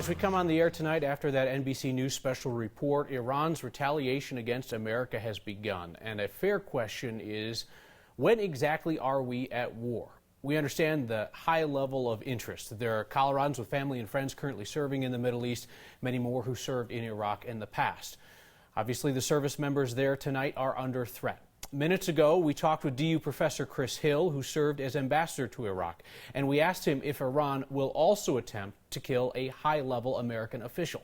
As we come on the air tonight after that NBC News special report, Iran's retaliation against America has begun. And a fair question is, when exactly are we at war? We understand the high level of interest. There are Coloradans with family and friends currently serving in the Middle East, many more who served in Iraq in the past. Obviously, the service members there tonight are under threat. Minutes ago, we talked with DU professor Chris Hill, who served as ambassador to Iraq, and we asked him if Iran will also attempt to kill a high-level American official.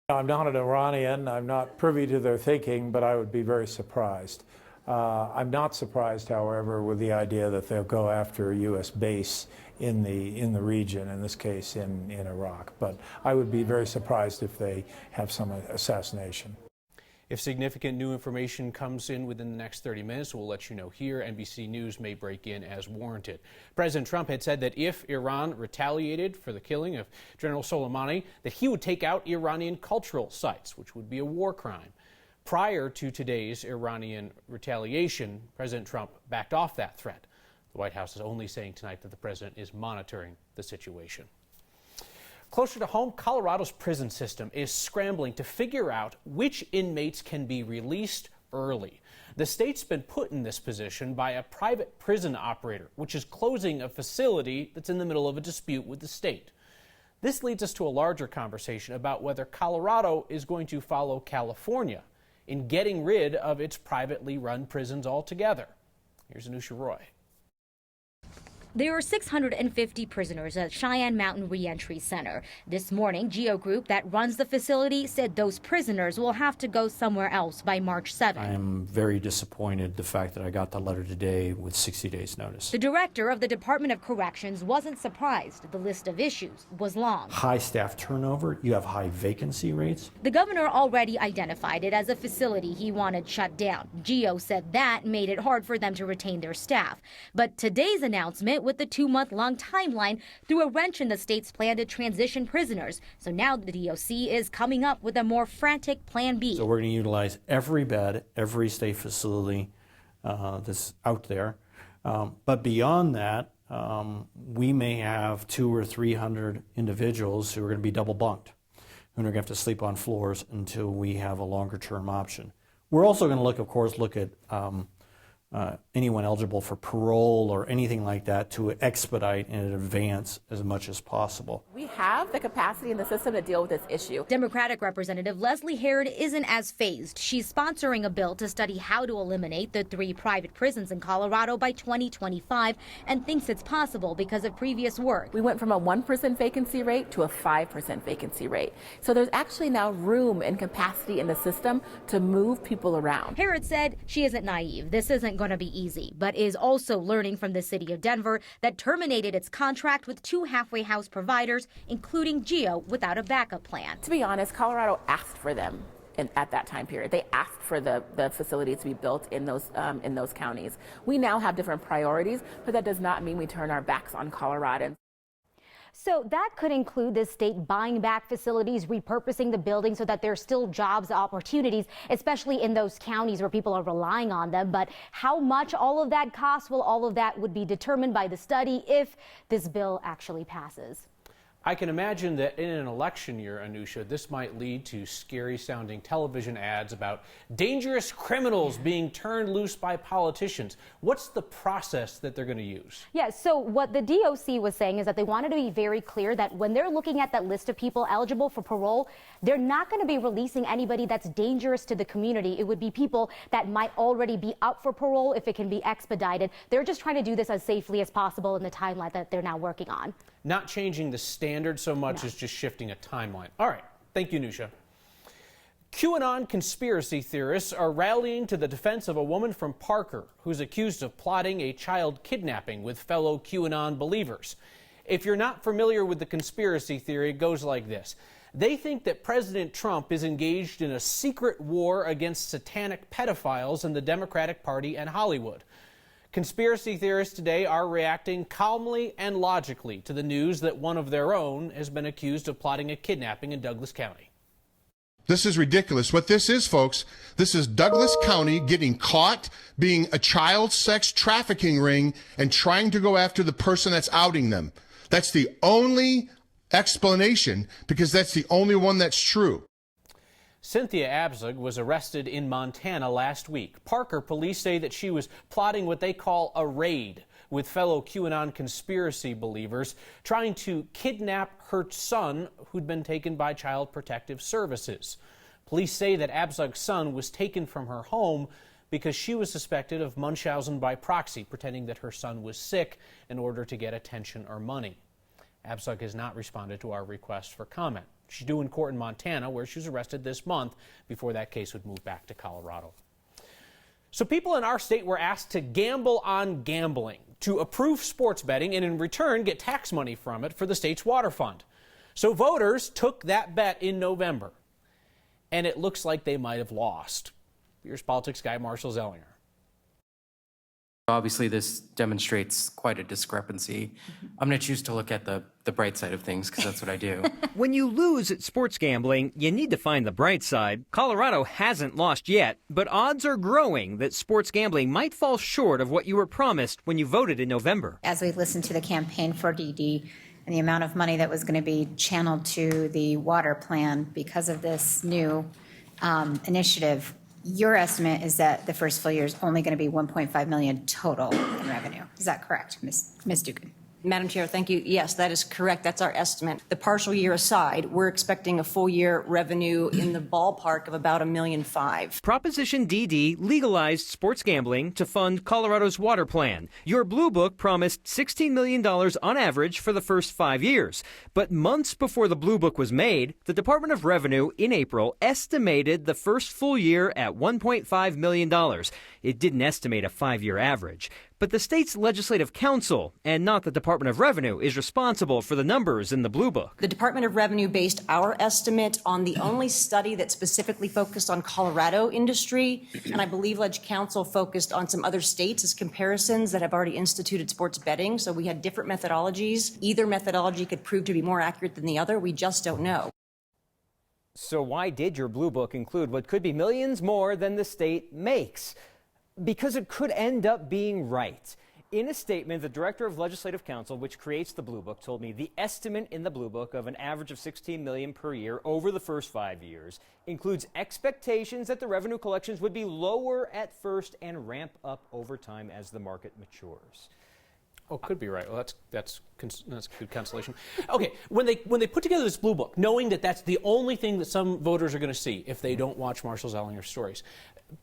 I'm not an Iranian. I'm not privy to their thinking, but I would be very surprised. I'm not surprised, however, with the idea that they'll go after a U.S. base in the region, in this case in Iraq. But I would be very surprised if they have some assassination. If significant new information comes in within the next 30 minutes, we'll let you know here. NBC News may break in as warranted. President Trump had said that if Iran retaliated for the killing of General Soleimani, that he would take out Iranian cultural sites, which would be a war crime. Prior to today's Iranian retaliation, President Trump backed off that threat. The White House is only saying tonight that the president is monitoring the situation. Closer to home, Colorado's prison system is scrambling to figure out which inmates can be released early. The state's been put in this position by a private prison operator, which is closing a facility that's in the middle of a dispute with the state. This leads us to a larger conversation about whether Colorado is going to follow California in getting rid of its privately run prisons altogether. Here's ANUSHA Roy. There are 650 prisoners at Cheyenne Mountain Reentry Center. This morning, GEO Group that runs the facility said those prisoners will have to go somewhere else by March 7th. I am very disappointed the fact that I got the letter today with 60 days notice. The director of the Department of Corrections wasn't surprised. The list of issues was long. High staff turnover, you have high vacancy rates. The governor already identified it as a facility he wanted shut down. GEO said that made it hard for them to retain their staff. But today's announcement with the 2-month-long timeline threw a wrench in the state's plan to transition prisoners. So now the DOC is coming up with a more frantic plan B. So we're going to utilize every bed, every state facility that's out there. But beyond that, we may have 200 or 300 individuals who are going to be double bunked, who are going to have to sleep on floors until we have a longer term option. We're also going to look, of course, at anyone eligible for parole or anything like that to expedite and advance as much as possible. We have the capacity in the system to deal with this issue. Democratic Representative Leslie Herod isn't as fazed. She's sponsoring a bill to study how to eliminate the 3 private prisons in Colorado by 2025 and thinks it's possible because of previous work. We went from a 1% vacancy rate to a 5% vacancy rate. So there's actually now room and capacity in the system to move people around. Herod said she isn't naive. This isn't going to be easy, but is also learning from the city of Denver that terminated its contract with 2 halfway house providers, including GEO, without a backup plan. To be honest, Colorado asked for them at that time period. They asked for the facility to be built in those counties. We now have different priorities, but that does not mean we turn our backs on Coloradans. So that could include the state buying back facilities, repurposing the buildings so that there's still jobs opportunities, especially in those counties where people are relying on them. But how much all of that costs, well, all of that would be determined by the study if this bill actually passes. I can imagine that in an election year, ANUSHA, this might lead to scary-sounding television ads about dangerous criminals being turned loose by politicians. What's the process that they're going to use? Yeah, so what the DOC was saying is that they wanted to be very clear that when they're looking at that list of people eligible for parole, they're not going to be releasing anybody that's dangerous to the community. It would be people that might already be up for parole if it can be expedited. They're just trying to do this as safely as possible in the timeline that they're now working on. Not changing the standard so much as just shifting a timeline. All right. Thank you, ANUSHA. QAnon conspiracy theorists are rallying to the defense of a woman from Parker who's accused of plotting a child kidnapping with fellow QAnon believers. If you're not familiar with the conspiracy theory, it goes like this. They think that President Trump is engaged in a secret war against satanic pedophiles in the Democratic Party and Hollywood. Conspiracy theorists today are reacting calmly and logically to the news that one of their own has been accused of plotting a kidnapping in Douglas County. This is ridiculous. What this is, folks, this is Douglas County getting caught being a child sex trafficking ring and trying to go after the person that's outing them. That's the only explanation because that's the only one that's true. Cynthia Abzug was arrested in Montana last week. Parker police say that she was plotting what they call a raid with fellow QAnon conspiracy believers, trying to kidnap her son, who'd been taken by Child Protective Services. Police say that Abzug's son was taken from her home because she was suspected of Munchausen by proxy, pretending that her son was sick in order to get attention or money. Abzug has not responded to our request for comment. She's due in court in Montana, where she was arrested this month before that case would move back to Colorado. So people in our state were asked to gamble on gambling, to approve sports betting, and in return get tax money from it for the state's water fund. So voters took that bet in November, and it looks like they might have lost. Here's politics guy Marshall Zelinger. Obviously, this demonstrates quite a discrepancy. I'm going to choose to look at the bright side of things because that's what I do. When you lose at sports gambling, you need to find the bright side. Colorado hasn't lost yet, but odds are growing that sports gambling might fall short of what you were promised when you voted in November. As we listened to the campaign for DD and the amount of money that was going to be channeled to the water plan because of this new initiative, your estimate is that the first full year is only going to be $1.5 million total in revenue. Is that correct, Ms. Dugan? Madam Chair, thank you. Yes, that is correct. That's our estimate. The partial year aside, we're expecting a full year revenue in the ballpark of about $1.5 million. Proposition DD legalized sports gambling to fund Colorado's water plan. Your Blue Book promised $16 million on average for the first 5 years. But months before the Blue Book was made, the Department of Revenue in April estimated the first full year at $1.5 million. It didn't estimate a 5-year average. But the state's legislative council, and not the Department of Revenue, is responsible for the numbers in the Blue Book. The Department of Revenue based our estimate on the only study that specifically focused on Colorado industry, and I believe Ledge Council focused on some other states as comparisons that have already instituted sports betting. So we had different methodologies. Either methodology could prove to be more accurate than the other. We just don't know. So why did your Blue Book include what could be millions more than the state makes? Because it could end up being right. In a statement, the Director of Legislative Counsel, which creates the Blue Book, told me the estimate in the Blue Book of an average of $16 million per year over the first 5 years includes expectations that the revenue collections would be lower at first and ramp up over time as the market matures. Oh, could be right. Well, that's good consolation. Okay, when they put together this Blue Book, knowing that that's the only thing that some voters are going to see if they don't watch Marshall Zelinger's stories,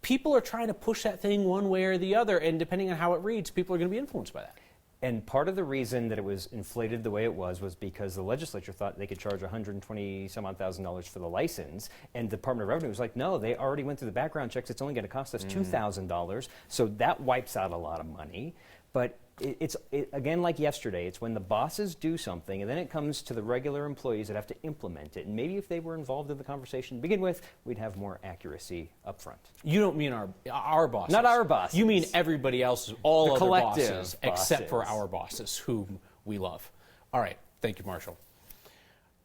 people are trying to push that thing one way or the other, and depending on how it reads, people are going to be influenced by that. And part of the reason that it was inflated the way it was because the legislature thought they could charge $120,000 for the license, and the Department of Revenue was like, no, they already went through the background checks. It's only going to cost us $2,000. So that wipes out a lot of money. But it's again, like yesterday, it's when the bosses do something and then it comes to the regular employees that have to implement it. And maybe if they were involved in the conversation to begin with, we'd have more accuracy up front. You don't mean our bosses. Not our bosses. You mean everybody else, all the other collective bosses, except for our bosses, whom we love. All right. Thank you, Marshall.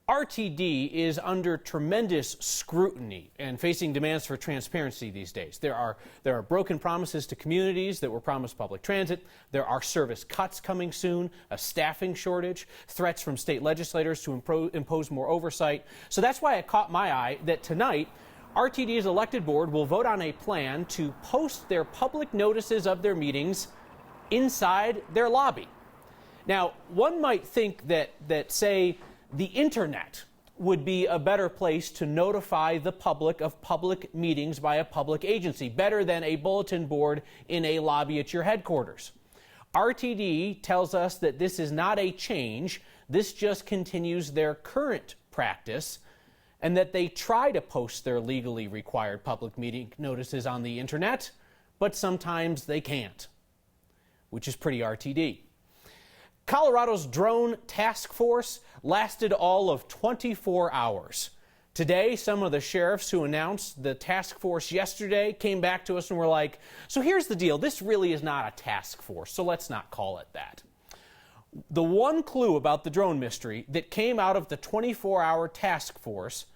RTD is under tremendous scrutiny and facing demands for transparency these days. There are broken promises to communities that were promised public transit. There are service cuts coming soon, a staffing shortage, threats from state legislators to impose more oversight. So that's why it caught my eye that tonight, RTD's elected board will vote on a plan to post their public notices of their meetings inside their lobby. Now, one might think that say, the internet would be a better place to notify the public of public meetings by a public agency, better than a bulletin board in a lobby at your headquarters. RTD tells us that this is not a change, this just continues their current practice, and that they try to post their legally required public meeting notices on the internet, but sometimes they can't, which is pretty RTD. Colorado's drone task force lasted all of 24 hours. Today, some of the sheriffs who announced the task force yesterday came back to us and were like, so here's the deal, this really is not a task force, so let's not call it that. The one clue about the drone mystery that came out of the 24-hour task force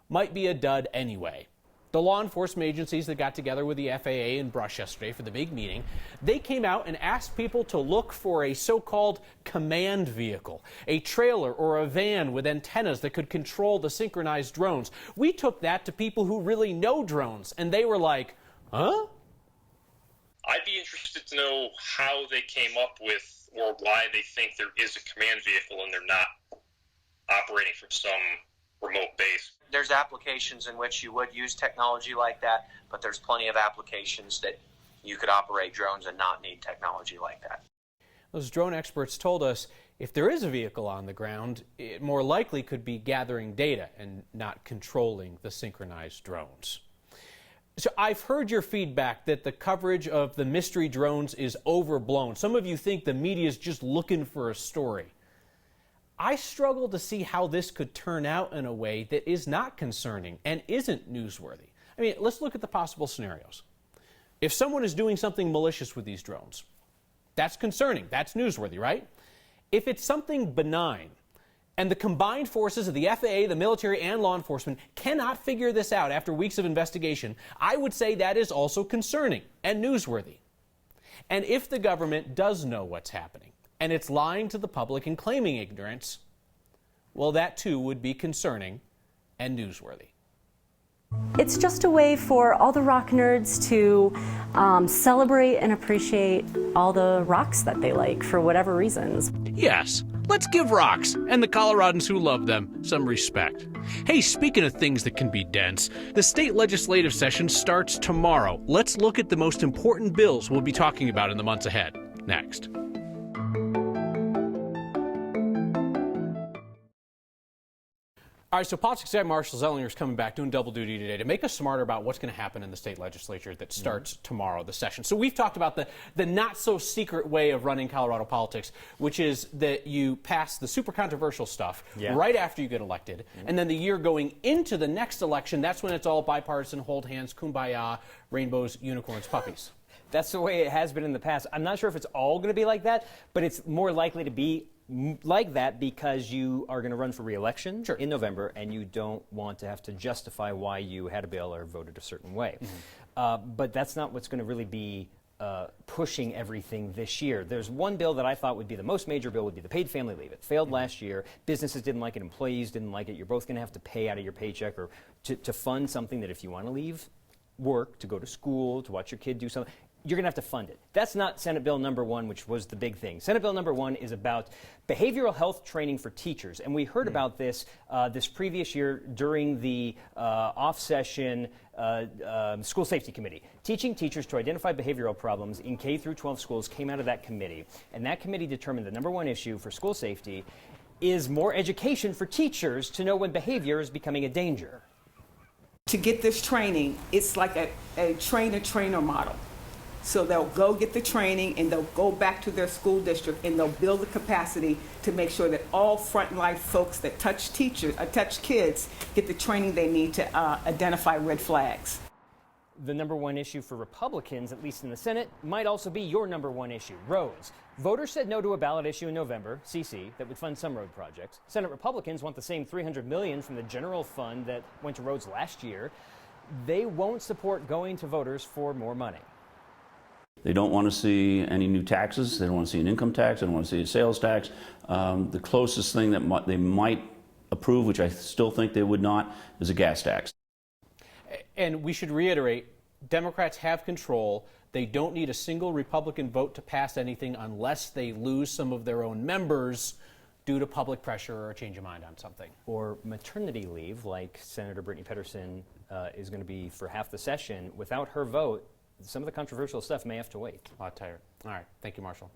might be a dud anyway. The law enforcement agencies that got together with the FAA and Brush yesterday for the big meeting, they came out and asked people to look for a so-called command vehicle, a trailer or a van with antennas that could control the synchronized drones. We took that to people who really know drones, and they were like, huh? I'd be interested to know how they came up with or why they think there is a command vehicle and they're not operating from some remote base. There's applications in which you would use technology like that, but there's plenty of applications that you could operate drones and not need technology like that. Those drone experts told us if there is a vehicle on the ground, it more likely could be gathering data and not controlling the synchronized drones. So I've heard your feedback that the coverage of the mystery drones is overblown. Some of you think the media is just looking for a story. I struggle to see how this could turn out in a way that is not concerning and isn't newsworthy. I mean, let's look at the possible scenarios. If someone is doing something malicious with these drones, that's concerning, that's newsworthy, right? If it's something benign, and the combined forces of the FAA, the military, and law enforcement cannot figure this out after weeks of investigation, I would say that is also concerning and newsworthy. And if the government does know what's happening, and it's lying to the public and claiming ignorance, well, that too would be concerning and newsworthy. It's just a way for all the rock nerds to celebrate and appreciate all the rocks that they like for whatever reasons. Yes, let's give rocks and the Coloradans who love them some respect. Hey, speaking of things that can be dense, the state legislative session starts tomorrow. Let's look at the most important bills we'll be talking about in the months ahead. Next. All right, so Politics Guy Marshall Zelinger is coming back, doing double duty today to make us smarter about what's going to happen in the state legislature that starts tomorrow, the session. So we've talked about the not-so-secret way of running Colorado politics, which is that you pass the super controversial stuff right after you get elected, and then the year going into the next election, that's when it's all bipartisan, hold hands, kumbaya, rainbows, unicorns, puppies. That's the way it has been in the past. I'm not sure if it's all going to be like that, but it's more likely to be like that because you are going to run for re-election in November and you don't want to have to justify why you had a bill or voted a certain way. But that's not what's going to really be pushing everything this year. There's one bill that I thought would be the most major bill would be the paid family leave. It failed last year. Businesses didn't like it. Employees didn't like it. You're both going to have to pay out of your paycheck or to fund something that if you want to leave work, to go to school, to watch your kid do something, you're going to have to fund it. That's not Senate Bill number 1, which was the big thing. Senate Bill number 1 is about behavioral health training for teachers. And we heard about this this previous year during the off-session School Safety Committee. Teaching teachers to identify behavioral problems in K through 12 schools came out of that committee. And that committee determined the number 1 issue for school safety is more education for teachers to know when behavior is becoming a danger. To get this training, it's like a trainer-trainer model. So they'll go get the training and they'll go back to their school district and they'll build the capacity to make sure that all frontline folks that touch kids get the training they need to identify red flags. The number 1 issue for Republicans, at least in the Senate, might also be your number 1 issue, roads. Voters said no to a ballot issue in November, CC, that would fund some road projects. Senate Republicans want the same $300 million from the general fund that went to roads last year. They won't support going to voters for more money. They don't want to see any new taxes. They don't want to see an income tax. They don't want to see a sales tax. The closest thing that they might approve, which I still think they would not, is a gas tax. And we should reiterate, Democrats have control. They don't need a single Republican vote to pass anything unless they lose some of their own members due to public pressure or a change of mind on something. Or maternity leave, like Senator Brittany Petterson is going to be for half the session. Without her vote, some of the controversial stuff may have to wait. A lot tired. All right. Thank you, Marshall.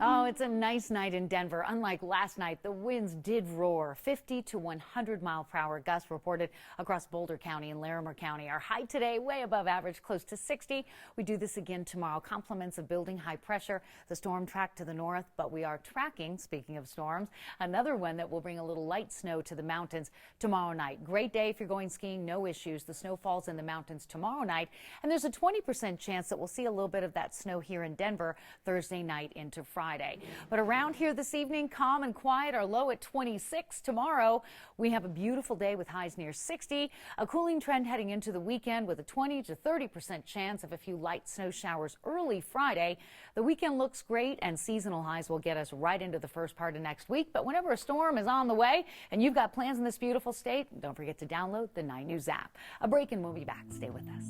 Oh, it's a nice night in Denver. Unlike last night, the winds did roar. 50 to 100 mile per hour gusts reported across Boulder County and Larimer County. Our high today, way above average, close to 60. We do this again tomorrow. Compliments of building high pressure. The storm track to the north, but we are tracking, speaking of storms, another one that will bring a little light snow to the mountains tomorrow night. Great day if you're going skiing, no issues. The snow falls in the mountains tomorrow night, and there's a 20% chance that we'll see a little bit of that snow here in Denver Thursday night into Friday. But around here this evening, calm and quiet, our low at 26. Tomorrow, we have a beautiful day with highs near 60. A cooling trend heading into the weekend with a 20 to 30% chance of a few light snow showers early Friday. The weekend looks great, and seasonal highs will get us right into the first part of next week. But whenever a storm is on the way and you've got plans in this beautiful state, don't forget to download the 9 News app. A break and we'll be back. Stay with us.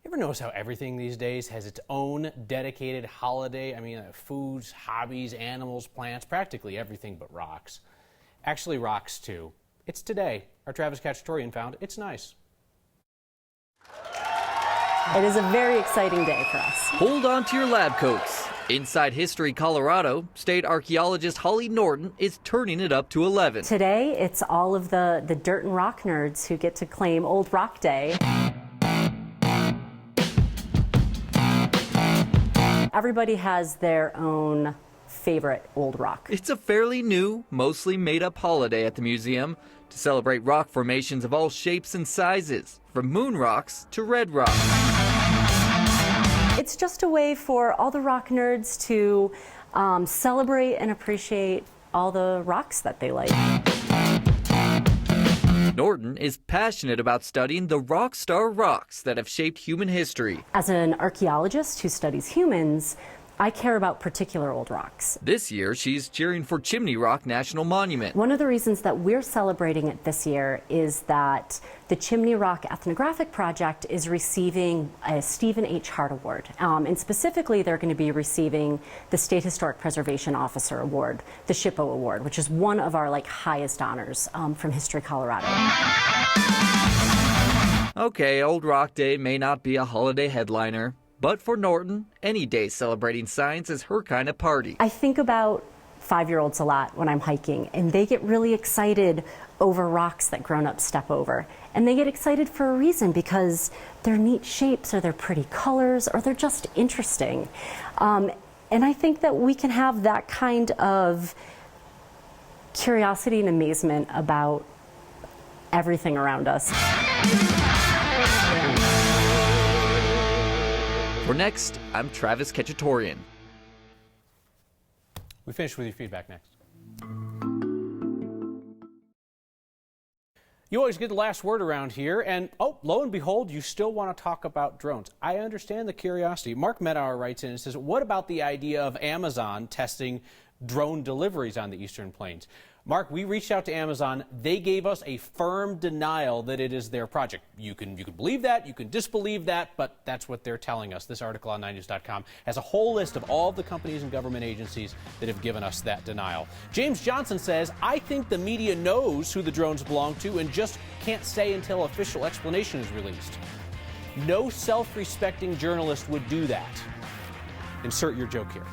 You ever notice how everything these days has its own dedicated holiday? I mean, foods, hobbies, animals, plants, practically everything but rocks. Actually, rocks too. It's today. Our Travis Cacciatorian found it's nice. It is a very exciting day for us. Hold on to your lab coats. Inside History Colorado, state archaeologist Holly Norton is turning it up to 11. Today, it's all of the dirt and rock nerds who get to claim Old Rock Day. Everybody has their own favorite old rock. It's a fairly new, mostly made-up holiday at the museum to celebrate rock formations of all shapes and sizes, from moon rocks to red rocks. It's just a way for all the rock nerds to celebrate and appreciate all the rocks that they like. Norton is passionate about studying the rock star rocks that have shaped human history. As an archaeologist who studies humans, I care about particular old rocks. This year, she's cheering for Chimney Rock National Monument. One of the reasons that we're celebrating it this year is that the Chimney Rock Ethnographic Project is receiving a Stephen H. Hart Award. And specifically, they're going to be receiving the State Historic Preservation Officer Award, the SHPO Award, which is one of our highest honors from History Colorado. Okay, Old Rock Day may not be a holiday headliner, but for Norton, any day celebrating science is her kind of party. I think about 5-year-olds a lot when I'm hiking, and they get really excited over rocks that grown-ups step over. And they get excited for a reason, because they're neat shapes, or they're pretty colors, or they're just interesting. And I think that we can have that kind of curiosity and amazement about everything around us. For Next, I'm Travis Cacciatorian. We finish with your feedback next. You always get the last word around here, and lo and behold, you still want to talk about drones. I understand the curiosity. Mark Medower writes in and says, what about the idea of Amazon testing drone deliveries on the Eastern Plains? Mark, we reached out to Amazon. They gave us a firm denial that it is their project. You can believe that, you can disbelieve that, but that's what they're telling us. This article on 9news.com has a whole list of all the companies and government agencies that have given us that denial. James Johnson says, I think the media knows who the drones belong to and just can't say until official explanation is released. No self-respecting journalist would do that. Insert your joke here.